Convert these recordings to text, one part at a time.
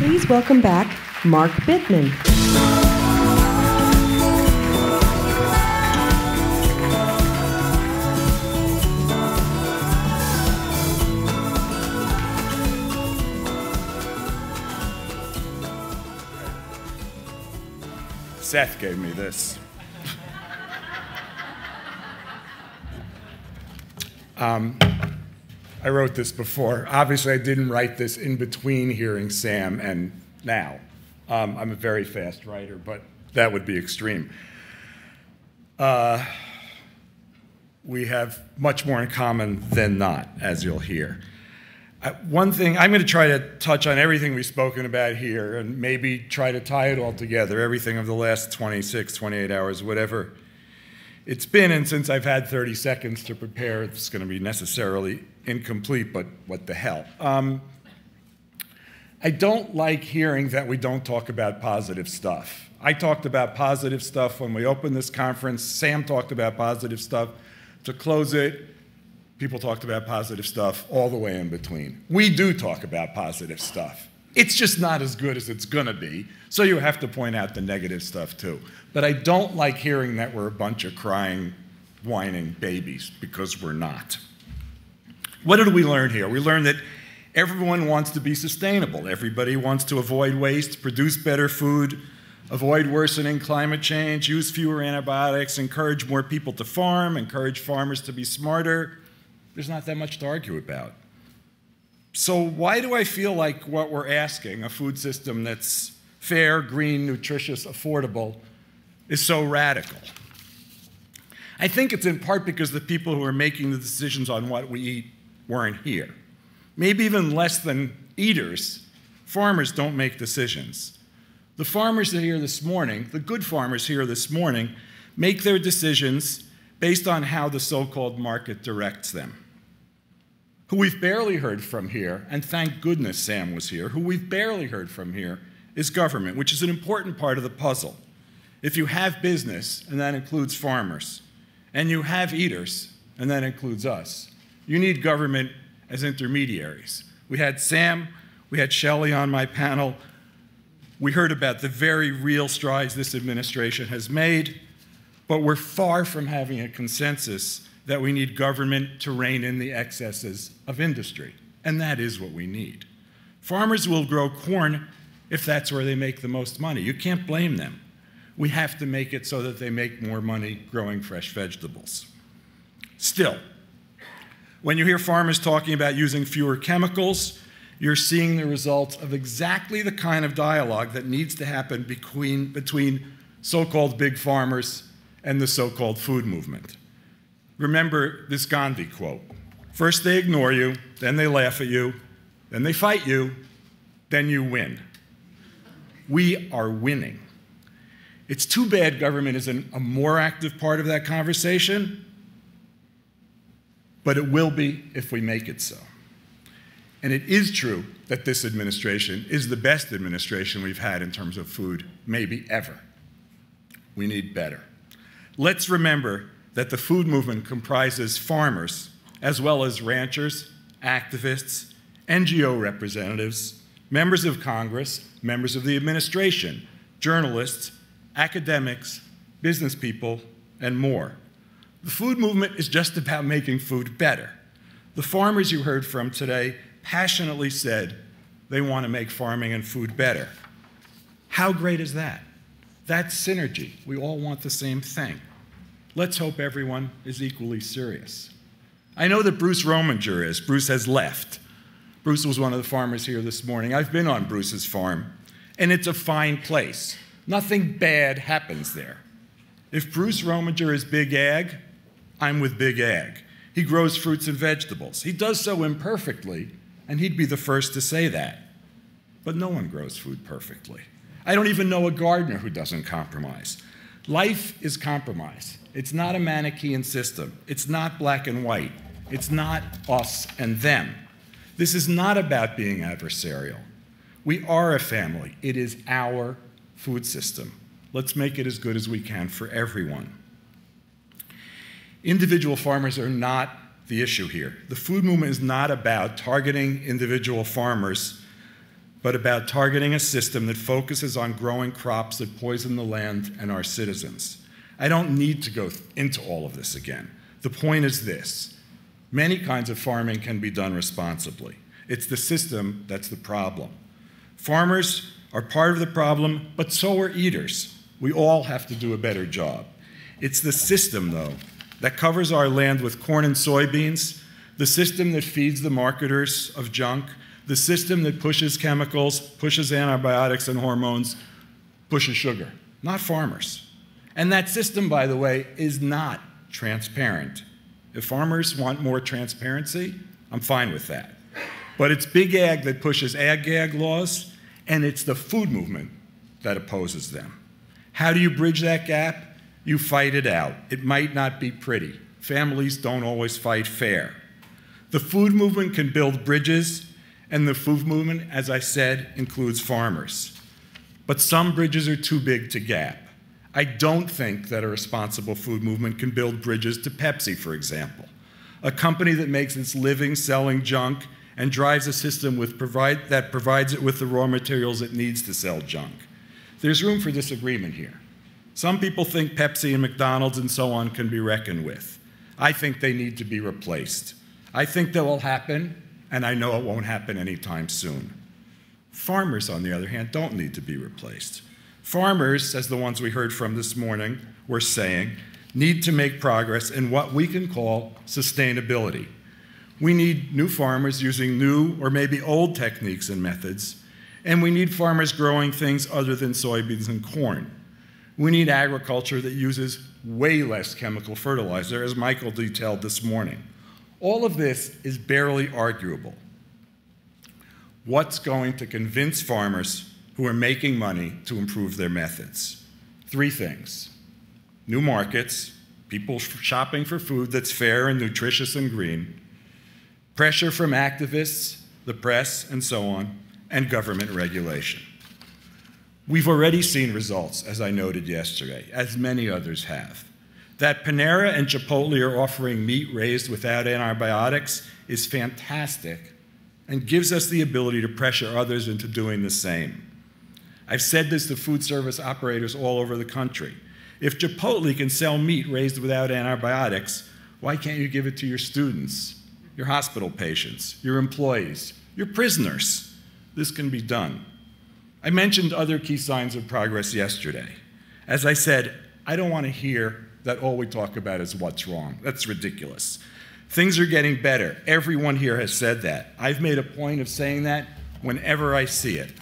Please welcome back Mark Bittman. Seth gave me this. I wrote this before. Obviously, I didn't write this in between hearing Sam and now. I'm a very fast writer, but that would be extreme. We have much more in common than not, as you'll hear. One thing, I'm going to try to touch on everything we've spoken about here and maybe try to tie it all together, everything of the last 26, 28 hours, whatever it's been. And since I've had 30 seconds to prepare, it's going to be necessarily incomplete, but what the hell. I don't like hearing that we don't talk about positive stuff. I talked about positive stuff when we opened this conference. Sam talked about positive stuff. To close it, people talked about positive stuff all the way in between. We do talk about positive stuff. It's just not as good as it's going to be, so you have to point out the negative stuff too. But I don't like hearing that we're a bunch of crying, whining babies, because we're not. What did we learn here? We learned that everyone wants to be sustainable. Everybody wants to avoid waste, produce better food, avoid worsening climate change, use fewer antibiotics, encourage more people to farm, encourage farmers to be smarter. There's not that much to argue about. So why do I feel like what we're asking, a food system that's fair, green, nutritious, affordable, is so radical? I think it's in part because the people who are making the decisions on what we eat weren't here. Maybe even less than eaters, farmers don't make decisions. The farmers that are here this morning, the good farmers here this morning, make their decisions based on how the so-called market directs them. Who we've barely heard from here, and thank goodness Sam was here, who we've barely heard from here is government, which is an important part of the puzzle. If you have business, and that includes farmers, and you have eaters, and that includes us, you need government as intermediaries. We had Sam, we had Shelley on my panel. We heard about the very real strides this administration has made, but we're far from having a consensus that we need government to rein in the excesses of industry, and that is what we need. Farmers will grow corn if that's where they make the most money. You can't blame them. We have to make it so that they make more money growing fresh vegetables. Still, when you hear farmers talking about using fewer chemicals, you're seeing the results of exactly the kind of dialogue that needs to happen between so-called big farmers and the so-called food movement. Remember this Gandhi quote. First they ignore you, then they laugh at you, then they fight you, then you win. We are winning. It's too bad government isn't a more active part of that conversation, but it will be if we make it so. And it is true that this administration is the best administration we've had in terms of food, maybe ever. We need better. Let's remember that the food movement comprises farmers, as well as ranchers, activists, NGO representatives, members of Congress, members of the administration, journalists, academics, business people, and more. The food movement is just about making food better. The farmers you heard from today passionately said they want to make farming and food better. How great is that? That's synergy. We all want the same thing. Let's hope everyone is equally serious. I know that Bruce Rominger is. Bruce has left. Bruce was one of the farmers here this morning. I've been on Bruce's farm, and it's a fine place. Nothing bad happens there. If Bruce Rominger is big ag, I'm with big ag. He grows fruits and vegetables. He does so imperfectly, and he'd be the first to say that. But no one grows food perfectly. I don't even know a gardener who doesn't compromise. Life is compromise. It's not a Manichaean system. It's not black and white. It's not us and them. This is not about being adversarial. We are a family. It is our food system. Let's make it as good as we can for everyone. Individual farmers are not the issue here. The food movement is not about targeting individual farmers but about targeting a system that focuses on growing crops that poison the land and our citizens. I don't need to go into all of this again. The point is this: many kinds of farming can be done responsibly. It's the system that's the problem. Farmers are part of the problem, but so are eaters. We all have to do a better job. It's the system, though, that covers our land with corn and soybeans, the system that feeds the marketers of junk, the system that pushes chemicals, pushes antibiotics and hormones, pushes sugar, not farmers. And that system, by the way, is not transparent. If farmers want more transparency, I'm fine with that. But it's big ag that pushes ag-gag laws, and it's the food movement that opposes them. How do you bridge that gap? You fight it out. It might not be pretty. Families don't always fight fair. The food movement can build bridges, and the food movement, as I said, includes farmers. But some bridges are too big to gap. I don't think that a responsible food movement can build bridges to Pepsi, for example, a company that makes its living selling junk and drives a system that provides it with the raw materials it needs to sell junk. There's room for disagreement here. Some people think Pepsi and McDonald's and so on can be reckoned with. I think they need to be replaced. I think that will happen, and I know it won't happen anytime soon. Farmers, on the other hand, don't need to be replaced. Farmers, as the ones we heard from this morning were saying, need to make progress in what we can call sustainability. We need new farmers using new or maybe old techniques and methods, and we need farmers growing things other than soybeans and corn. We need agriculture that uses way less chemical fertilizer, as Michael detailed this morning. All of this is barely arguable. What's going to convince farmers who are making money to improve their methods? Three things: new markets, people shopping for food that's fair and nutritious and green, pressure from activists, the press, and so on, and government regulation. We've already seen results, as I noted yesterday, as many others have. That Panera and Chipotle are offering meat raised without antibiotics is fantastic and gives us the ability to pressure others into doing the same. I've said this to food service operators all over the country. If Chipotle can sell meat raised without antibiotics, why can't you give it to your students, your hospital patients, your employees, your prisoners? This can be done. I mentioned other key signs of progress yesterday. As I said, I don't want to hear that all we talk about is what's wrong. That's ridiculous. Things are getting better. Everyone here has said that. I've made a point of saying that whenever I see it.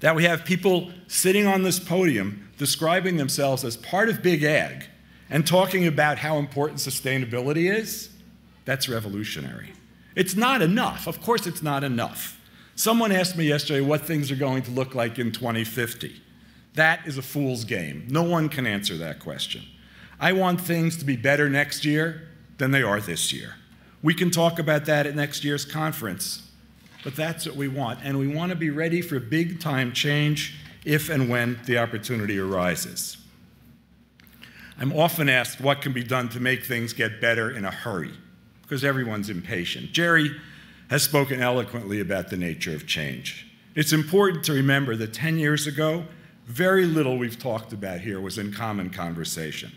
That we have people sitting on this podium describing themselves as part of big ag and talking about how important sustainability is, that's revolutionary. It's not enough. Of course it's not enough. Someone asked me yesterday what things are going to look like in 2050. That is a fool's game. No one can answer that question. I want things to be better next year than they are this year. We can talk about that at next year's conference, but that's what we want. And we want to be ready for big-time change if and when the opportunity arises. I'm often asked what can be done to make things get better in a hurry, because everyone's impatient. Jerry has spoken eloquently about the nature of change. It's important to remember that 10 years ago, very little we've talked about here was in common conversation.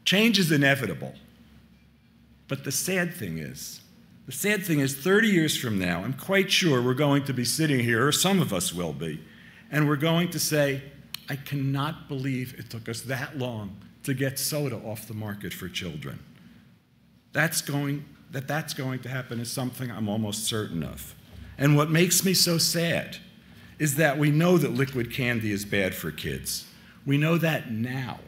Change is inevitable. But the sad thing is 30 years from now, I'm quite sure we're going to be sitting here, or some of us will be, and we're going to say, I cannot believe it took us that long to get soda off the market for children. That's going to happen is something I'm almost certain of. And what makes me so sad is that we know that liquid candy is bad for kids. We know that now.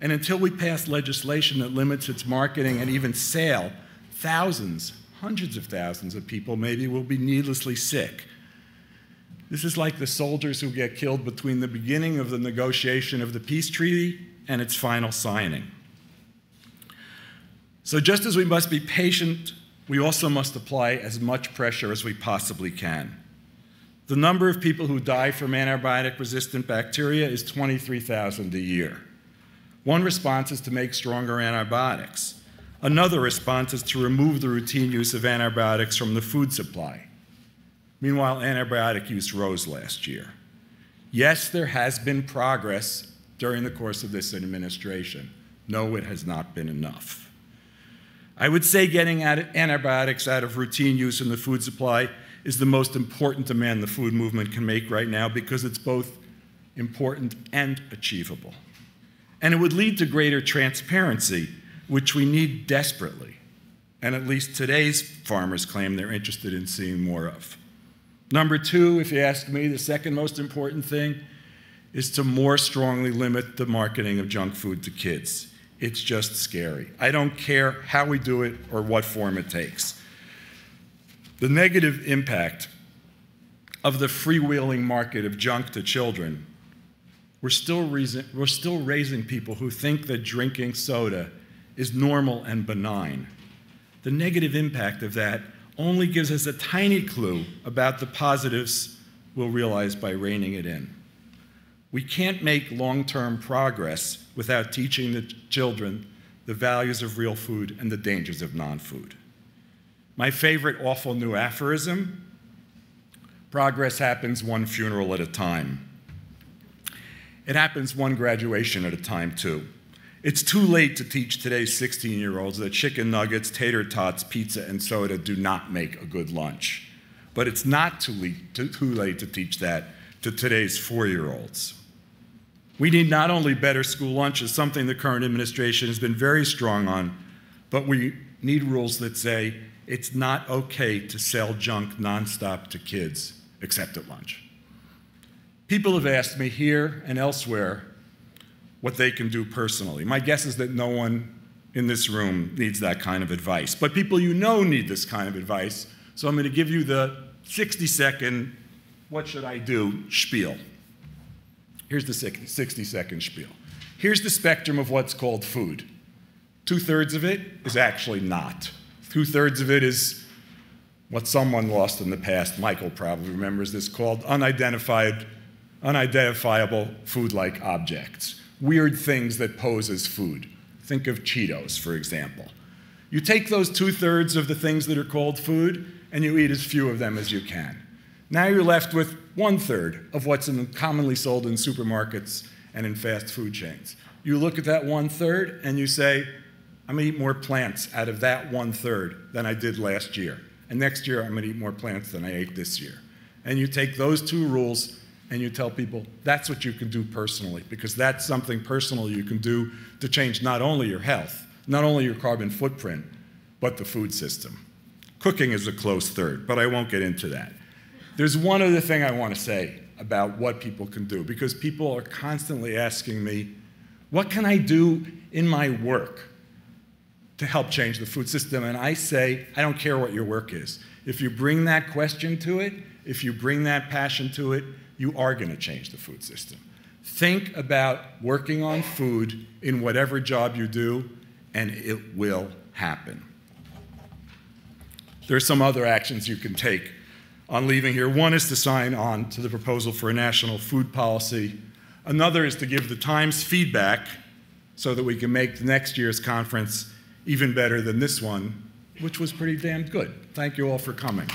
And until we pass legislation that limits its marketing and even sale, thousands, hundreds of thousands of people maybe will be needlessly sick. This is like the soldiers who get killed between the beginning of the negotiation of the peace treaty and its final signing. So just as we must be patient, we also must apply as much pressure as we possibly can. The number of people who die from antibiotic-resistant bacteria is 23,000 a year. One response is to make stronger antibiotics. Another response is to remove the routine use of antibiotics from the food supply. Meanwhile, antibiotic use rose last year. Yes, there has been progress during the course of this administration. No, it has not been enough. I would say getting antibiotics out of routine use in the food supply is the most important demand the food movement can make right now because it's both important and achievable. And it would lead to greater transparency, which we need desperately. And at least today's farmers claim they're interested in seeing more of. Number two, if you ask me, the second most important thing is to more strongly limit the marketing of junk food to kids. It's just scary. I don't care how we do it or what form it takes. The negative impact of the freewheeling market of junk to children, we're still raising people who think that drinking soda is normal and benign. The negative impact of that only gives us a tiny clue about the positives we'll realize by reining it in. We can't make long-term progress without teaching the children the values of real food and the dangers of non-food. My favorite awful new aphorism, progress happens one funeral at a time. It happens one graduation at a time, too. It's too late to teach today's 16-year-olds that chicken nuggets, tater tots, pizza, and soda do not make a good lunch. But it's not too late to teach that to today's 4-year-olds. We need not only better school lunches, something the current administration has been very strong on, but we need rules that say it's not okay to sell junk nonstop to kids, except at lunch. People have asked me here and elsewhere what they can do personally. My guess is that no one in this room needs that kind of advice, but people you know need this kind of advice, so I'm going to give you the 60-second, what should I do, spiel. Here's the 60-second spiel. Here's the spectrum of what's called food. 2/3 of it is actually not. 2/3 of it is what someone lost in the past, Michael probably remembers this, called unidentifiable food-like objects. Weird things that pose as food. Think of Cheetos, for example. You take those 2/3 of the things that are called food, and you eat as few of them as you can. Now you're left with 1/3 of what's commonly sold in supermarkets and in fast food chains. You look at that 1/3 and you say, I'm going to eat more plants out of that 1/3 than I did last year. And next year, I'm going to eat more plants than I ate this year. And you take those two rules and you tell people that's what you can do personally, because that's something personal you can do to change not only your health, not only your carbon footprint, but the food system. Cooking is a close third, but I won't get into that. There's one other thing I want to say about what people can do, because people are constantly asking me, what can I do in my work to help change the food system? And I say, I don't care what your work is. If you bring that question to it, if you bring that passion to it, you are going to change the food system. Think about working on food in whatever job you do, and it will happen. There are some other actions you can take on leaving here. One is to sign on to the proposal for a national food policy. Another is to give the Times feedback so that we can make the next year's conference even better than this one, which was pretty damn good. Thank you all for coming.